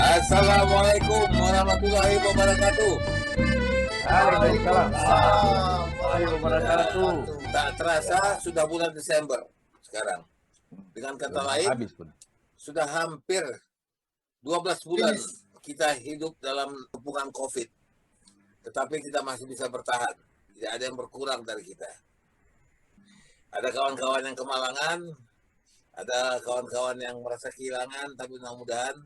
Assalamualaikum warahmatullahi wabarakatuh. Waalaikumsalam Waalaikumsalam warahmatullahi wabarakatuh. Tak terasa sudah bulan Desember sekarang. Dengan kata Belum lain, habis pun. sudah hampir 12 bulan kita hidup dalam tumpukan COVID. Tetapi kita masih bisa bertahan. Tidak ada yang berkurang dari kita. Ada kawan-kawan yang kemalangan, ada kawan-kawan yang merasa kehilangan, tapi mudah-mudahan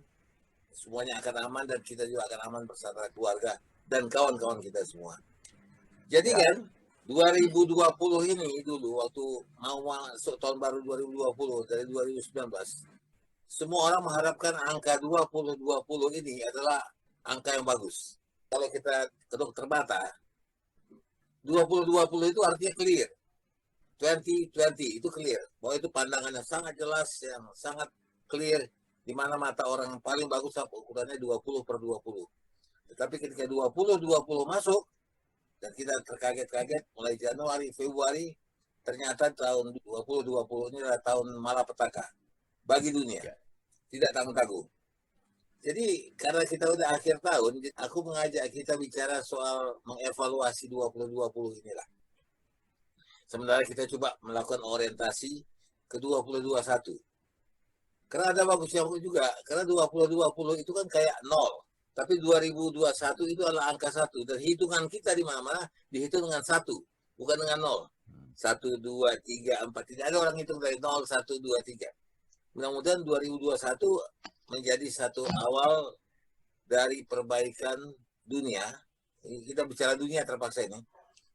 semuanya akan aman dan kita juga akan aman bersama keluarga dan kawan-kawan kita semua. Jadi kan 2020 ini dulu waktu mau masuk tahun baru 2020 dari 2019, semua orang mengharapkan angka 2020 ini adalah angka yang bagus. Kalau kita ke dokter mata, 2020 itu artinya clear. 2020 itu clear. Bahwa itu pandangan yang sangat jelas, yang sangat clear, di mana mata orang yang paling bagus ukurannya 20/20. Tetapi ketika 2020 masuk, dan kita terkaget-kaget mulai Januari, Februari, ternyata tahun 2020 ini adalah tahun malapetaka bagi dunia. Tidak tanggung-tanggung. Jadi karena kita udah akhir tahun, aku mengajak kita bicara soal mengevaluasi 2020 inilah. Sementara kita coba melakukan orientasi ke 2021. Karena ada bagusnya juga, karena 2020 itu kan kayak nol. Tapi 2021 itu adalah angka 1. Dan hitungan kita di mana-mana dihitung dengan 1, bukan dengan 0. 1, 2, 3, 4. Tidak ada orang hitung dari 0, 1, 2, 3. Mudah-mudahan 2021 menjadi satu awal dari perbaikan dunia. Kita bicara dunia terpaksa ini.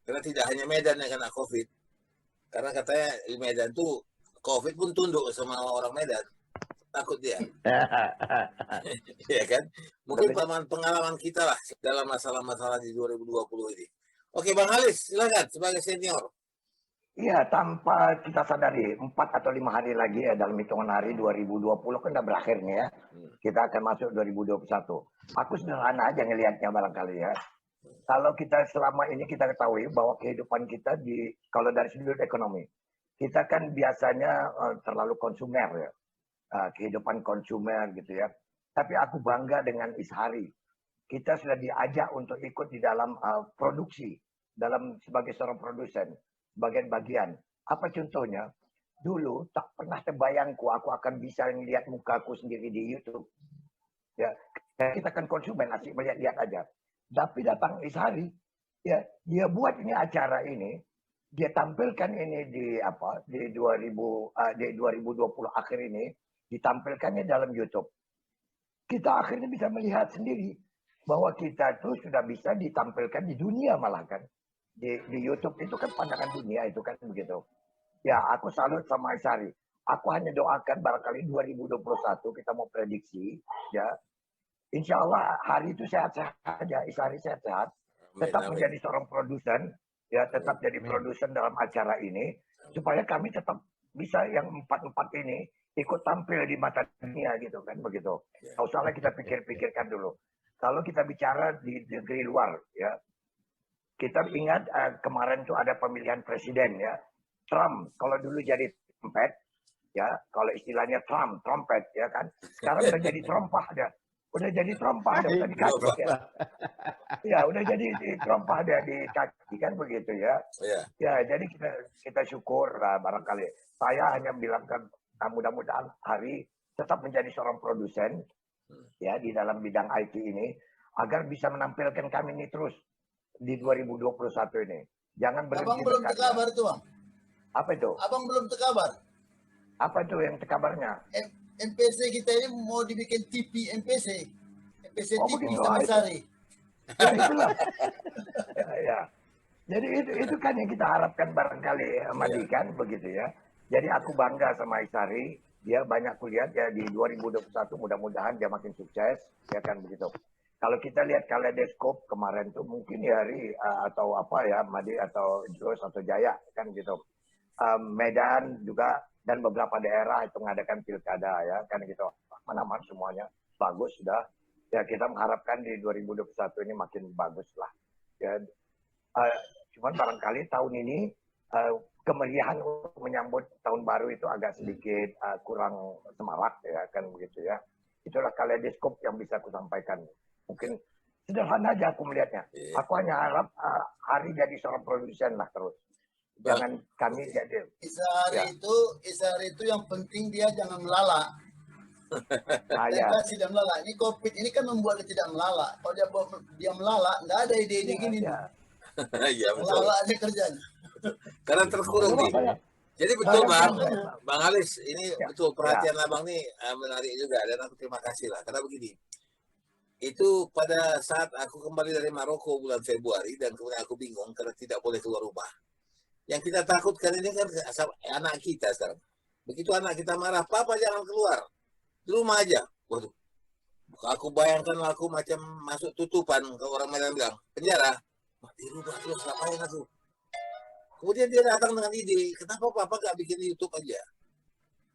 Karena tidak hanya Medan yang kena COVID. Karena katanya di Medan tuh COVID pun tunduk sama orang Medan. Takut dia. Ya kan? Mungkin pengalaman kita lah dalam masalah-masalah di 2020 ini. Oke, Bang Halis, silakan sebagai senior. Iya, tanpa kita sadari 4 atau 5 hari lagi ya dalam hitungan hari 2020 kan udah berakhir nih ya. Kita akan masuk 2021. Aku sederhana aja ngelihatnya barangkali ya. Kalau kita selama ini kita ketahui bahwa kehidupan kita kalau dari sudut ekonomi, kita kan biasanya terlalu konsumer ya. Kehidupan konsumer gitu ya. Tapi aku bangga dengan Ishari. Kita sudah diajak untuk ikut di dalam produksi, sebagai seorang produsen, bagian-bagian. Apa contohnya? Dulu tak pernah terbayangku aku akan bisa melihat mukaku sendiri di YouTube. Ya, kita kan konsumen, asik melihat-lihat aja. Tapi datang Ishari, ya dia buat ini acara ini, dia tampilkan ini di 2020 akhir ini, ditampilkannya dalam YouTube. Kita akhirnya bisa melihat sendiri bahwa kita itu sudah bisa ditampilkan di dunia malah kan. Di YouTube itu kan pandangan dunia itu kan begitu. Ya aku salut sama Ishari. Aku hanya doakan barangkali 2021 kita mau prediksi ya. Insya Allah hari itu sehat-sehat aja, Ishari sehat-sehat. Tetap menjadi seorang produsen, ya tetap jadi produsen dalam acara ini. Supaya kami tetap bisa yang empat ini ikut tampil di mata dunia gitu kan begitu. Nggak usahlah kita pikir-pikirkan dulu. Kalau kita bicara di negeri luar ya, kita ingat kemarin tuh ada pemilihan presiden ya. Trump kalau dulu jadi trompet ya, kalau istilahnya trompet ya kan. Sekarang udah jadi trompah dia. Udah jadi trompah dia, udah di kaki ya. Ya, udah jadi trompah dia di kaki kan begitu ya. Ya, jadi kita syukur lah barangkali. Saya hanya bilangkan mudah-mudahan Hari tetap menjadi seorang produsen ya di dalam bidang IT ini agar bisa menampilkan kami ini terus di 2021 ini. Jangan berhenti. Abang belum terkabar tuh, Bang. Apa itu? Abang belum terkabar. Apa itu yang terkabarnya? MPC kita ini mau dibikin TV MPC. MPC Oh, TV begitu. sama Sari. Ya, itulah. Ya. Jadi itu kan yang kita harapkan barangkali Madi kan begitu ya. Jadi aku bangga sama Ishari. Dia banyak kuliah ya di 2021 mudah-mudahan dia makin sukses ya kan begitu. Kalau kita lihat kaleidoskop kemarin tuh mungkin ya Hari atau apa ya Madi atau Jos atau Jaya kan gitu. Medan juga dan beberapa daerah itu mengadakan pilkada ya kan gitu. Aman-aman semuanya bagus sudah. Ya kita mengharapkan di 2021 ini makin bagus lah. Ya, cuman barangkali tahun ini kemeriahan untuk menyambut tahun baru itu agak sedikit kurang semarak ya kan begitu ya. Itulah kaleidoskop yang bisa aku sampaikan. Mungkin sederhana aja aku melihatnya. Iya. Aku hanya harap Hari jadi seorang produsen lah terus. Bang, Jangan kami oke. jadi. Ya. Isari itu yang penting dia jangan melala. Ah, Dan ya. kasih dia melala. Ini COVID ini kan membuat dia tidak melala. Kalau dia melala, nggak ada ide-ide gini. Ya. Iya betul. Melala aja kerjanya. Karena terkurung Coba nih. saya. Jadi betul Bang, Saya- Bang Alis, ini Ya. betul perhatian Abang nih menarik juga dan aku terima kasih lah. Karena begini, itu pada saat aku kembali dari Maroko bulan Februari dan kemudian aku bingung karena tidak boleh keluar rumah. Yang kita takutkan ini kan anak kita sekarang. Begitu anak kita marah, papa jangan keluar, di rumah aja. Waduh, aku bayangkan aku macam masuk tutupan, ke orang Medan bilang penjara. Di rumah terus ngapain aku? Kemudian dia datang dengan ide, kenapa papa gak bikin YouTube aja?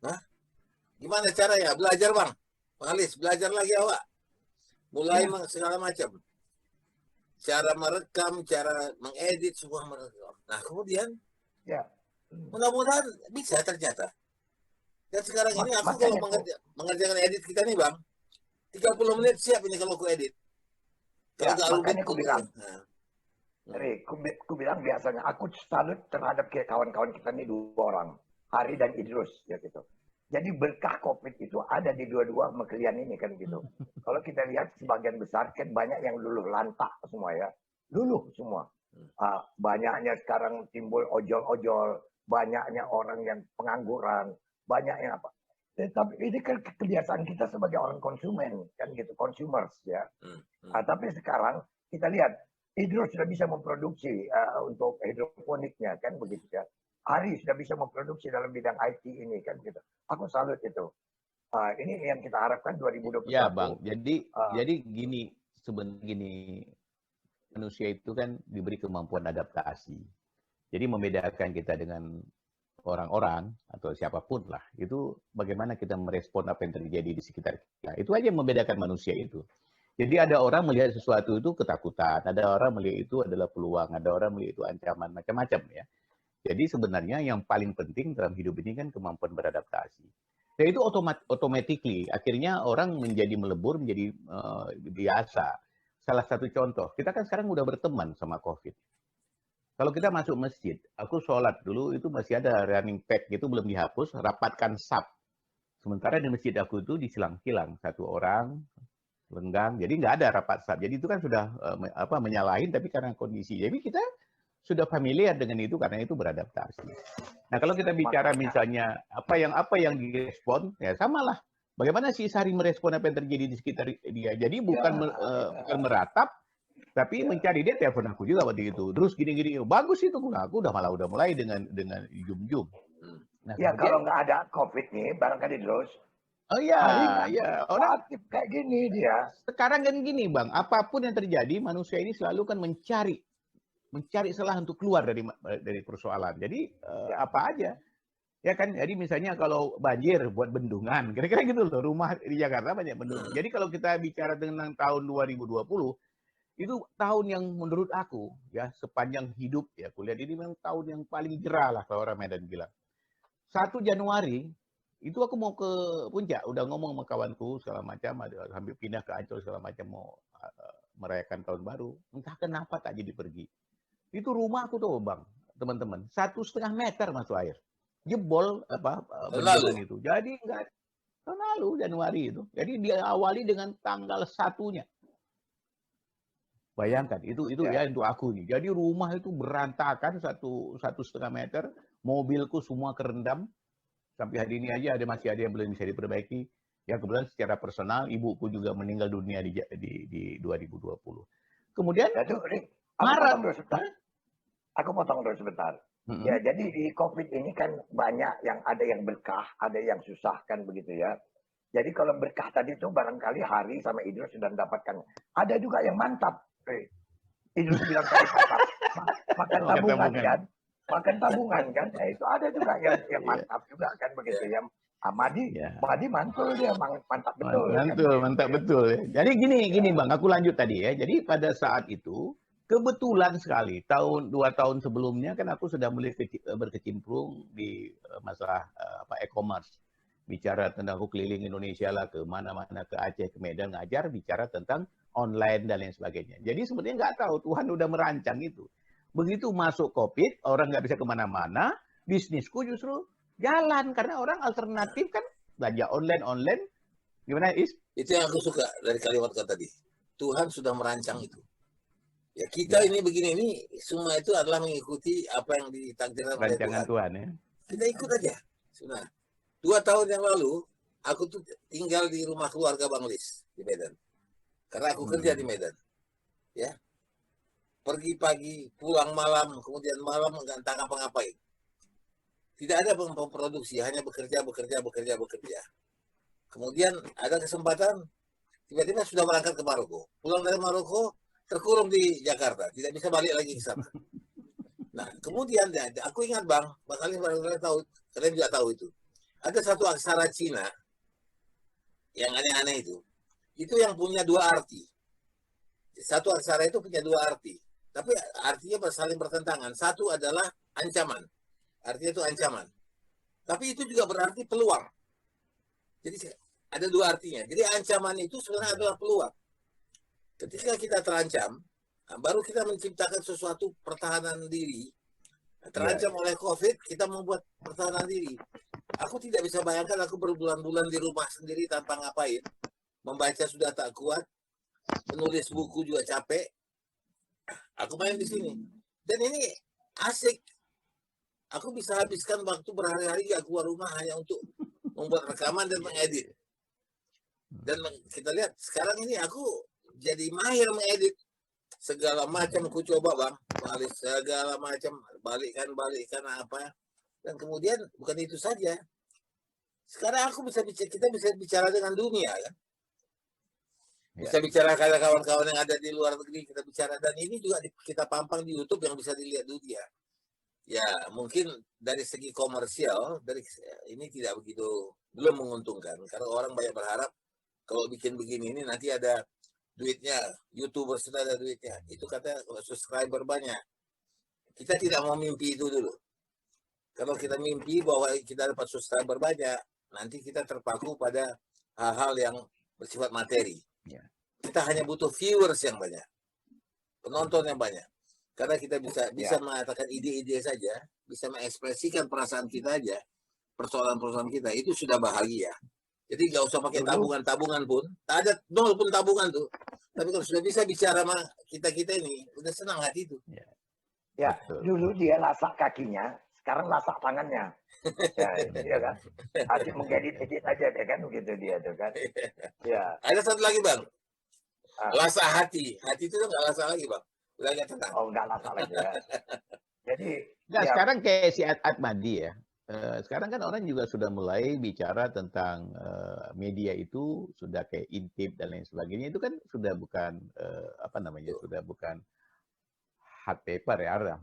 Hah? Gimana caranya? Belajar Bang. Bang Alis, belajar lagi awak. Mulai segala macam. Cara merekam, cara mengedit, semua merekam. Nah kemudian, Ya. mudah-mudahan bisa ternyata. Dan sekarang ini aku Makanya kalau mengerjakan edit kita nih Bang, 30 menit siap ini kalau aku edit. Kalau Ya, gak makanya aku bilang. Nah. Aku bilang biasanya aku salut terhadap kawan-kawan kita ini 2 orang, Hari dan Idrus ya gitu. Jadi berkah COVID itu ada di dua-dua sama kalian ini kan gitu. Kalau kita lihat sebagian besar kan banyak yang luluh lantak semua ya, luluh semua. Banyaknya sekarang timbul ojol-ojol, banyaknya orang yang pengangguran, banyak yang apa. Tapi ini kan kebiasaan kita sebagai orang konsumen kan gitu, consumers ya. Tapi sekarang kita lihat Idrus sudah bisa memproduksi untuk hidroponiknya kan begitu ya. Hari sudah bisa memproduksi dalam bidang IT ini kan gitu. Aku salut itu. Ini yang kita harapkan 2021. Ya Bang, jadi gini sebenarnya gini, manusia itu kan diberi kemampuan adaptasi. Jadi membedakan kita dengan orang-orang atau siapapun lah, itu bagaimana kita merespon apa yang terjadi di sekitar kita. Itu aja yang membedakan manusia itu. Jadi ada orang melihat sesuatu itu ketakutan, ada orang melihat itu adalah peluang, ada orang melihat itu ancaman, macam-macam ya. Jadi sebenarnya yang paling penting dalam hidup ini kan kemampuan beradaptasi. Dan itu automatically, akhirnya orang menjadi melebur, menjadi biasa. Salah satu contoh, kita kan sekarang udah berteman sama COVID. Kalau kita masuk masjid, aku sholat dulu itu masih ada running pad gitu, belum dihapus, rapatkan saf. Sementara di masjid aku itu disilang-silang, 1 orang, lenggang, jadi nggak ada rapat saf. Jadi itu kan sudah menyalahin, tapi karena kondisi. Jadi kita sudah familiar dengan itu karena itu beradaptasi. Nah kalau kita bicara misalnya apa yang direspon, ya samalah. Bagaimana si Sari merespon apa yang terjadi di sekitar dia. Jadi bukan meratap, tapi mencari. Dia telepon aku juga waktu itu. Terus gini-gini, bagus itu. Aku udah mulai dengan jum-jum. Nah, ya kalau nggak ada COVID nih, barangkali terus. Oh iya, orang aktif kayak gini dia. Sekarang kan gini Bang, apapun yang terjadi manusia ini selalu kan mencari celah untuk keluar dari persoalan. Jadi apa aja, ya kan? Jadi misalnya kalau banjir buat bendungan, kira-kira gitu loh. Rumah di Jakarta banyak bendungan. Jadi kalau kita bicara tentang tahun 2020, itu tahun yang menurut aku ya sepanjang hidup ya, aku lihat ini memang tahun yang paling gerah lah kalau orang Medan bilang. 1 Januari itu aku mau ke puncak, udah ngomong sama kawanku segala macam, ada sambil pindah ke Ancol segala macam mau merayakan tahun baru. Entah kenapa tak jadi pergi. Itu rumah aku tuh Bang, teman-teman, 1,5 meter masuk air, jebol bendungan itu. Jadi enggak tahun lalu Januari itu. Jadi diawali dengan tanggal 1-nya. Bayangkan itu ya untuk aku nih. Jadi rumah itu berantakan 1,5 meter, mobilku semua kerendam. Sampai hari ini aja masih ada yang belum bisa diperbaiki. Ya kebetulan secara personal ibuku juga meninggal dunia di 2020. Kemudian Maret. Aku potong dulu sebentar. Ya jadi di COVID ini kan banyak yang ada yang berkah, ada yang susah kan begitu ya. Jadi kalau berkah tadi itu barangkali Hari sama Idrus sudah mendapatkan. Ada juga yang mantap. Idrus bilang tadi makan tabungan kan. Makan tabungan kan, itu ada juga yang mantap juga kan begitu ya. Madi mantul dia, mantap betul. Mantap betul. Jadi gini Bang, aku lanjut tadi ya. Jadi pada saat itu kebetulan sekali 2 tahun sebelumnya kan aku sudah mulai berkecimpung di masalah e-commerce. bicara tentang aku keliling Indonesia lah, ke mana-mana, ke Aceh, ke Medan, ngajar, bicara tentang online dan lain sebagainya. Jadi sebenarnya nggak tahu, Tuhan udah merancang itu. Begitu masuk COVID, orang nggak bisa kemana-mana, bisnisku justru jalan. Karena orang alternatif kan, belanja online. Gimana, Is? Itu yang aku suka dari kalimat kata tadi. Tuhan sudah merancang itu. Ya kita ini begini ini semua itu adalah mengikuti apa yang ditakdirkan oleh Rancangan Tuhan. Tuhan ya. Kita ikut aja. Sebenarnya 2 tahun yang lalu aku tuh tinggal di rumah keluarga Bang Lis di Medan. Karena aku kerja di Medan. Ya. Pergi pagi, pulang malam, kemudian malam nggak entah apa-ngapain. Tidak ada pemproduksi, hanya bekerja. Kemudian ada kesempatan tiba-tiba sudah berangkat ke Maroko. Pulang dari Maroko terkurung di Jakarta, tidak bisa balik lagi ke sana. Nah, kemudian aku ingat Bang kalian tahu, kalian juga tahu itu. Ada satu aksara Cina yang aneh-aneh itu yang punya 2 arti. Satu aksara itu punya 2 arti, tapi artinya saling bertentangan. Satu adalah ancaman, artinya itu ancaman. Tapi itu juga berarti peluang. Jadi ada 2 artinya. Jadi ancaman itu sebenarnya adalah peluang. Ketika kita terancam, baru kita menciptakan sesuatu pertahanan diri. Terancam oleh COVID, kita membuat pertahanan diri. Aku tidak bisa bayangkan aku berbulan-bulan di rumah sendiri tanpa ngapain. Membaca sudah tak kuat, menulis buku juga capek. Aku main di sini. Dan ini asik. Aku bisa habiskan waktu berhari-hari gak keluar rumah hanya untuk membuat rekaman dan mengedit. Dan kita lihat sekarang ini aku jadi mahir mengedit segala macam. Aku coba Bang, balik segala macam, balikkan apa. Dan kemudian bukan itu saja. Sekarang kita bisa bicara dengan dunia kan. Bisa bicara kayak kawan-kawan yang ada di luar negeri, kita bicara. Dan ini juga kita pampang di YouTube yang bisa dilihat dunia. Ya mungkin dari segi komersial ini tidak begitu, belum menguntungkan karena orang banyak berharap kalau bikin begini ini nanti ada duitnya, YouTuber sudah ada duitnya. Itu kata subscriber banyak. Kita tidak mau mimpi itu dulu. Kalau kita mimpi bahwa kita dapat subscriber banyak, nanti kita terpaku pada hal-hal yang bersifat materi. Kita hanya butuh viewers yang banyak, penonton yang banyak. Karena kita bisa mengatakan ide-ide saja, bisa mengekspresikan perasaan kita aja, persoalan-persoalan kita, itu sudah bahagia. Jadi nggak usah pakai tabungan pun, tak ada 0 pun tabungan tuh. Tapi kalau sudah bisa bicara sama kita ini, udah senang hati itu. Ya, dulu dia lasak kakinya, sekarang lasak tangannya. Ya, iya kan? Asik mengedit-edit aja deh kan, begitu dia tuh kan. Ya. Ada satu lagi Bang, lasak hati itu tuh nggak lasak lagi Bang, udah nggak tenang. Oh, nggak lasak lagi ya. Jadi, sekarang kayak si Atmadi ya. Sekarang kan orang juga sudah mulai bicara tentang media itu sudah kayak intip dan lain sebagainya. Itu kan sudah bukan sudah bukan hard paper ya,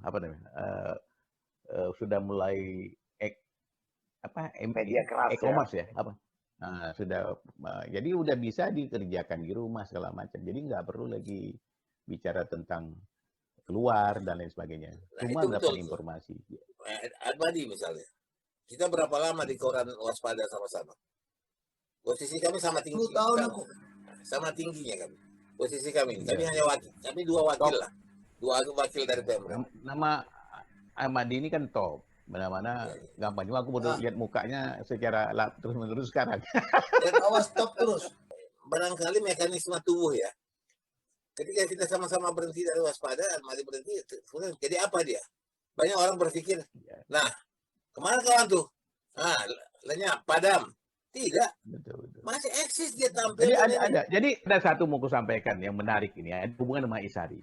sudah mulai media keras e-commerce ya. Jadi udah bisa dikerjakan di rumah segala macam. Jadi nggak perlu lagi bicara tentang keluar dan lain sebagainya. Cuma dapat informasi. Atmadi misalnya. Kita berapa lama di koran Waspada sama-sama? Posisi kami sama tinggi. 10 tahun aku. Sama tingginya kami. Posisi kami. Kami hanya wakil. Kami 2 wakil lah. 2 wakil dari Pemprov. Nama Ahmadi ini kan top. Mana-mana gampang. Cuma aku baru lihat mukanya secara terus-menerus sekarang. Dan awas top terus. Barangkali mekanisme tubuh ya. Ketika kita sama-sama berhenti dari Waspada, Ahmadi berhenti. Jadi apa dia? Banyak orang berpikir, nah, kemana kawan tuh? Nah, lenyap, padam. Tidak. Betul. Masih eksis dia tampil. Jadi ada satu mau aku sampaikan yang menarik ini ya, hubungan sama Isari.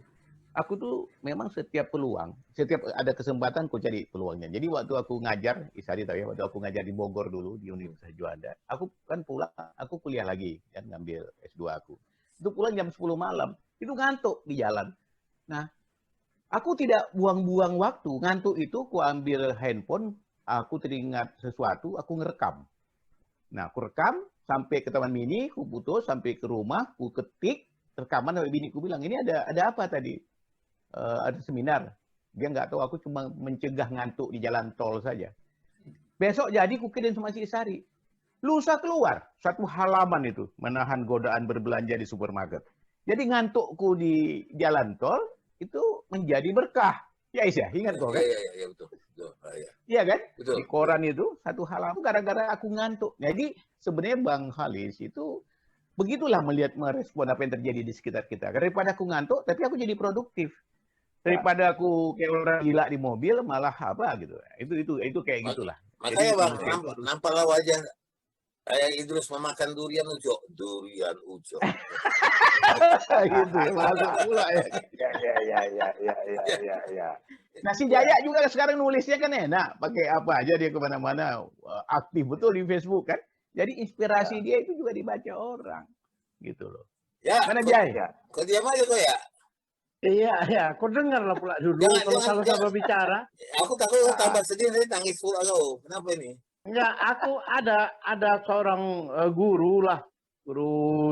Aku tuh memang setiap peluang, setiap ada kesempatan aku cari peluangnya. Jadi waktu aku ngajar, Isari tahu ya, waktu aku ngajar di Bogor dulu di Universitas Juanda, aku kan pulang, aku kuliah lagi kan ngambil S2 aku. Itu pulang jam 10 malam, itu ngantuk di jalan. Nah, aku tidak buang-buang waktu, ngantuk itu aku ambil handphone, aku teringat sesuatu, aku ngerekam. Nah, aku rekam sampai ke Taman Mini, aku putus sampai ke rumah, aku ketik rekaman sampai biniku bilang, ini ada apa tadi? Ada seminar. Dia nggak tahu, aku cuma mencegah ngantuk di jalan tol saja. Besok jadi aku kirim sama si Isari. lusa keluar 1 halaman itu menahan godaan berbelanja di supermarket. Jadi ngantukku di jalan tol itu menjadi berkah. Ya Is ya, ingat kok kan? Iya, betul. Iya kan? Betul. Di koran itu 1 halaman gara-gara aku ngantuk. Jadi sebenarnya Bang Halis itu begitulah merespon apa yang terjadi di sekitar kita. Daripada aku ngantuk, tapi aku jadi produktif. Daripada aku kayak orang gila di mobil, malah apa gitu. Itu kayak gitulah. Makanya Jadi, Bang, nampaklah wajah kayak Idrus memakan durian ujo. gitu ya, masuk pula ya. Ya. Nah si Jaya juga sekarang nulisnya kan enak, pakai apa aja dia kemana-mana, aktif betul di Facebook kan. Jadi inspirasi dia itu juga dibaca orang, gitu loh. Ya, Mana Jaya? Kau diam aja kau ya. Iya, kau dengarlah pula dulu kalau sama-sama bicara. Aku takut tambah sedih nanti nangis pula kau. Kenapa ini? Enggak, aku ada seorang guru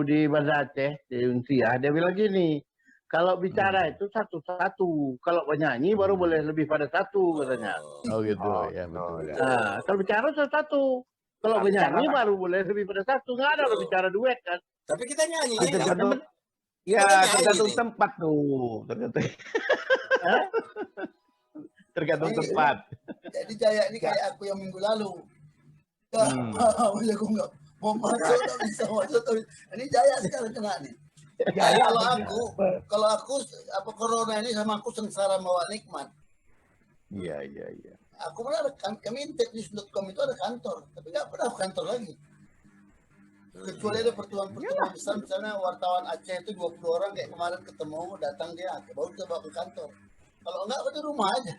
di Banda Aceh di Unsia. Dia bilang gini, kalau bicara itu satu-satu, kalau penyanyi baru boleh lebih pada satu katanya. Oh gitu, ya betul. Nah, kalau bicara satu-satu, kalau penyanyi baru boleh lebih pada satu, nggak ada bicara duet kan. Tapi kita nyanyi. Ya tergantung tempat tuh, tergantung tempat. Jadi Jaya ini kayak aku yang minggu lalu. Aku nggak mau masuk, tak bisa masuk. Ini Jaya sekarang kena nih. Jaya, kalau aku apa corona ini sama aku sengsara bawa nikmat. Iya. Aku pernah kami teknis.com itu ada kantor, tapi nggak pernah kantor lagi. Kecuali ada pertemuan besar, misalnya wartawan Aceh itu 20 orang kayak kemarin ketemu, datang dia, baru kita bawa ke kantor. Kalau enggak, aku di rumah aja.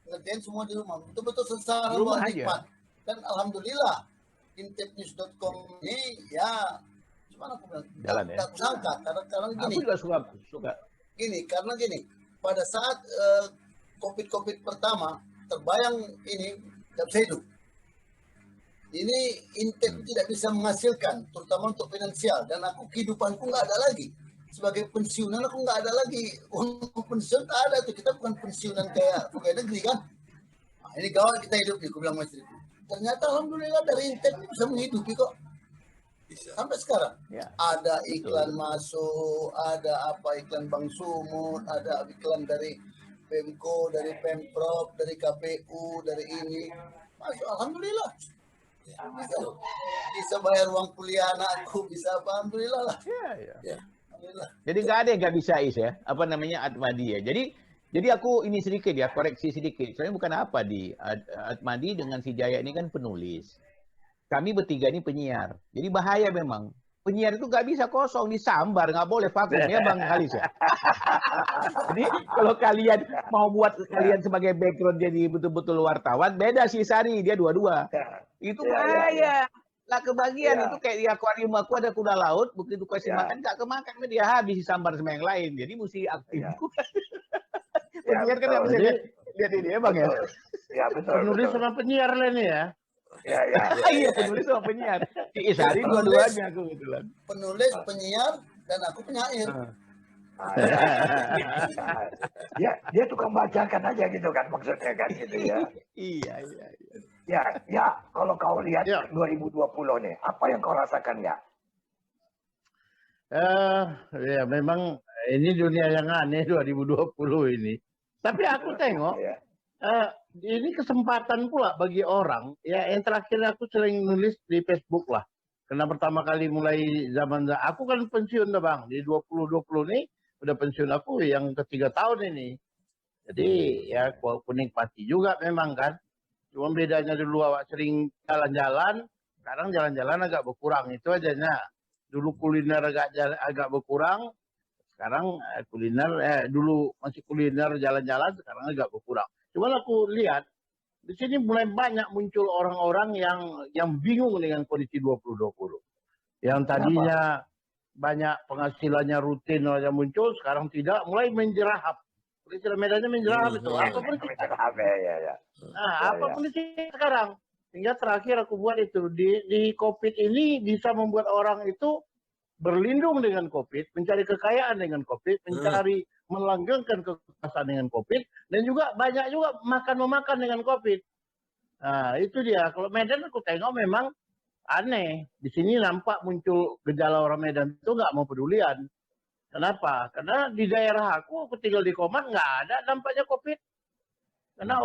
Ngerjain semua di rumah. Betul-betul sengsara bawa nikmat. Dan alhamdulillah, intepnews.com ini ya, gimana aku bilang? Jalan ya. Tak sangka, karena gini. Aku juga suka. Karena gini, pada saat COVID pertama, terbayang ini tidak bisa hidup. Ini Intep tidak bisa menghasilkan, terutama untuk finansial. Dan aku kehidupanku nggak ada lagi. Sebagai pensiunan aku nggak ada lagi. Uang pensiun tak ada tuh. Kita bukan pensiunan kayak pegawai negeri kan. Nah, ini gawat kita hidup nih, aku bilang sama istriku. Ternyata alhamdulillah dari Intep bisa menghidupi kok. Bisa. Sampai sekarang. Ya. Ada iklan masuk, ada iklan Bank Sumut, ada iklan dari Pemko, dari Pemprov, dari KPU, dari ini. Masuk, alhamdulillah. Bisa bayar uang kuliah anakku, bisa apa, alhamdulillah lah. Ya. Alhamdulillah. Jadi nggak ada yang nggak bisa Is ya, apa namanya Atmadi ya. Jadi aku ini sedikit ya, koreksi sedikit. Soalnya bukan apa di Atmadi dengan si Jaya ini kan penulis. Kami bertiga ini penyiar. Jadi bahaya memang. Penyiar itu nggak bisa kosong, disambar, nggak boleh vakum ya Bang Halis ya. Jadi kalau kalian mau buat kalian sebagai background jadi betul-betul wartawan, beda sih Sari, dia dua-dua. Itu bahaya. Nggak kebagian, itu kayak di akuarium aku ada kuda laut, begitu kasih makan, nggak kemakan, dia habis disambar sama yang lain. Jadi mesti aktif. Penyiar kan nggak bisa lihat ini ya Bang ya. Ya betul. Penulis sama penyiar lah ini ya. Iya, penulis sama penyiar. Si Isari dua-duanya aku kebetulan. Penulis, penyiar, dan aku penyair. Dia tukang bacakan aja gitu kan maksudnya kan gitu ya. Iya. Ya, kalau kau lihat 2020 nih, apa yang kau rasakan ya? Ya memang ini dunia yang aneh 2020 ini. Tapi aku tengok ini kesempatan pula bagi orang. Ya, yang terakhir aku sering nulis di Facebook lah. Karena pertama kali mulai zaman aku kan pensiun dah Bang. Di 2020 nih udah pensiun aku yang ketiga tahun ini. Jadi ya aku nikmati juga memang kan. Cuma bedanya dulu awak sering jalan-jalan, sekarang jalan-jalan agak berkurang. Itu aja nya. Dulu kuliner agak berkurang, sekarang dulu masih kuliner jalan-jalan, sekarang agak berkurang. Cuman aku lihat di sini mulai banyak muncul orang-orang yang bingung dengan kondisi 2020. Yang tadinya banyak penghasilannya rutin yang muncul, sekarang tidak, mulai menjerahap. Istilah medannya menjerahap itu. Apapun apapun itu sekarang. Hingga terakhir aku buat itu di COVID ini bisa membuat orang itu berlindung dengan COVID, mencari kekayaan dengan COVID, mencari melanggengkan kekuasaan dengan COVID, dan juga banyak juga makan-memakan dengan COVID. Nah, itu dia. Kalau Medan aku tengok memang aneh. Di sini nampak muncul gejala orang Medan itu nggak mau pedulian. Kenapa? Karena di daerah aku tinggal di Komat, nggak ada dampaknya COVID. Karena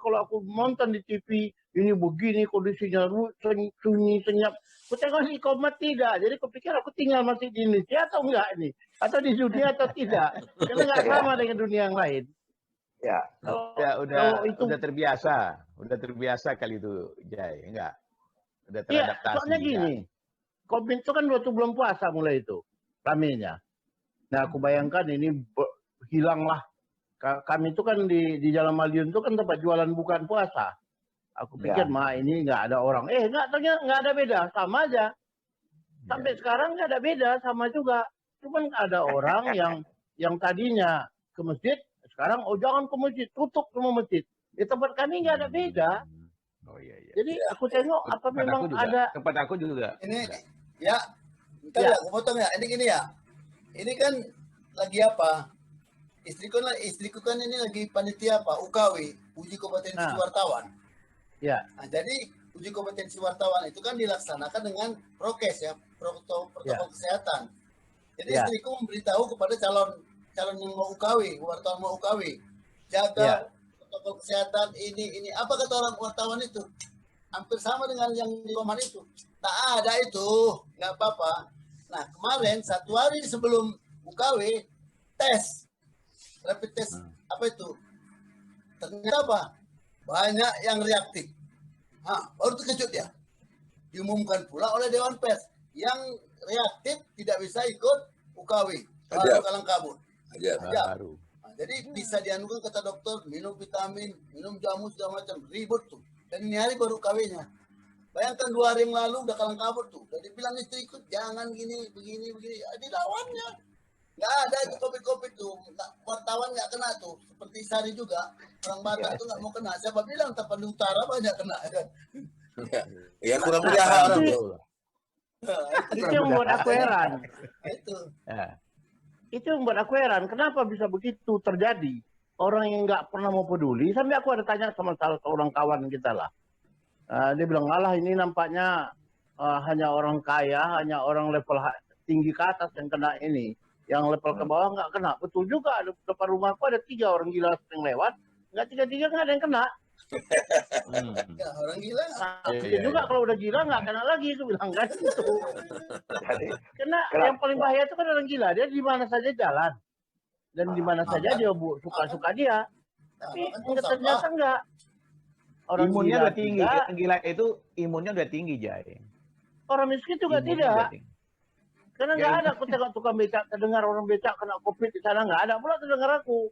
kalau aku nonton di TV, ini begini kondisinya sunyi, senyap. Aku tengok di Komat tidak. Jadi aku pikir aku tinggal masih di Indonesia atau enggak ini. Atau di dunia atau tidak. Karena nggak sama dengan dunia yang lain. Ya. Udah terbiasa kali itu, Jai. Enggak. Udah Iya, teradaptasi. soalnya gini. COVID itu kan waktu belum puasa mulai itu. Ramenya. Nah, aku bayangkan ini hilanglah. Kami itu kan di Jalan Maliun itu kan tempat jualan bukan puasa. Aku pikir, ini nggak ada orang. Ternyata nggak ada beda, sama aja. Sampai sekarang nggak ada beda, sama juga. Cuman ada orang yang tadinya ke masjid, sekarang jangan ke masjid, tutup semua masjid. Di tempat kami nggak ada beda. Oh iya. Jadi aku tengok apa memang ada. Tempat aku juga. Ini ya, bentar ya, aku potong ya. Ini gini ya. Ini kan lagi apa? Istriku kan ini lagi panitia apa? UKW, uji kompetensi wartawan. Ya. Nah, jadi uji kompetensi wartawan itu kan dilaksanakan dengan prokes ya, protokol kesehatan. Jadi istriku memberitahu kepada calon yang mau UKW, wartawan mau UKW, jaga protokol kesehatan ini. Apa kata orang wartawan itu? Hampir sama dengan yang di Koman itu. Tak ada itu, nggak apa-apa. Nah, kemarin 1 hari sebelum UKW tes, rapid test apa itu? Ternyata apa? Banyak yang reaktif. Baru terkejut ya. Diumumkan pula oleh Dewan Pers yang reaktif tidak bisa ikut UKW. Baru kalang kabut. Baru. Nah, jadi bisa dianukan kata dokter, minum vitamin, minum jamu segala macam, ribut tuh. Dan ini hari baru UKW-nya. Bayangkan 2 hari yang lalu udah kalang kabut tuh. Udah dibilang istriku jangan gini, begini. Dilawannya. Nggak ada itu COVID tuh. Wartawan nggak kena tuh. Seperti Sari juga. Orang Batak itu nggak mau kena. Siapa bilang Tapan Utara banyak kena kan? Ya mudah-mudahan orang tuh. Itu yang membuat aku heran. Itu yang membuat aku heran. Kenapa bisa begitu terjadi? Orang yang nggak pernah mau peduli. Sampai aku ada tanya sama salah seorang kawan kita lah. Dia bilang, alah ini nampaknya hanya orang kaya, hanya orang level tinggi ke atas yang kena ini. Yang level ke bawah nggak kena. Betul juga, di depan rumahku ada 3 orang gila yang lewat. Nggak 3-3 nggak ada yang kena. ya, orang gila. Itu juga kalau udah gila nggak kena lagi, itu bilang kan gitu. Karena yang paling bahaya itu kan orang gila. Dia di mana saja jalan. Dan di mana saja dia suka-suka dia. Tapi ternyata enggak. Orang imunnya udah tinggi. Orang gila itu imunnya udah tinggi, Jai. Orang miskin juga tidak. Karena nggak ada aku tengok tukang becak, terdengar orang becak kena COVID di sana, nggak ada pula terdengar aku.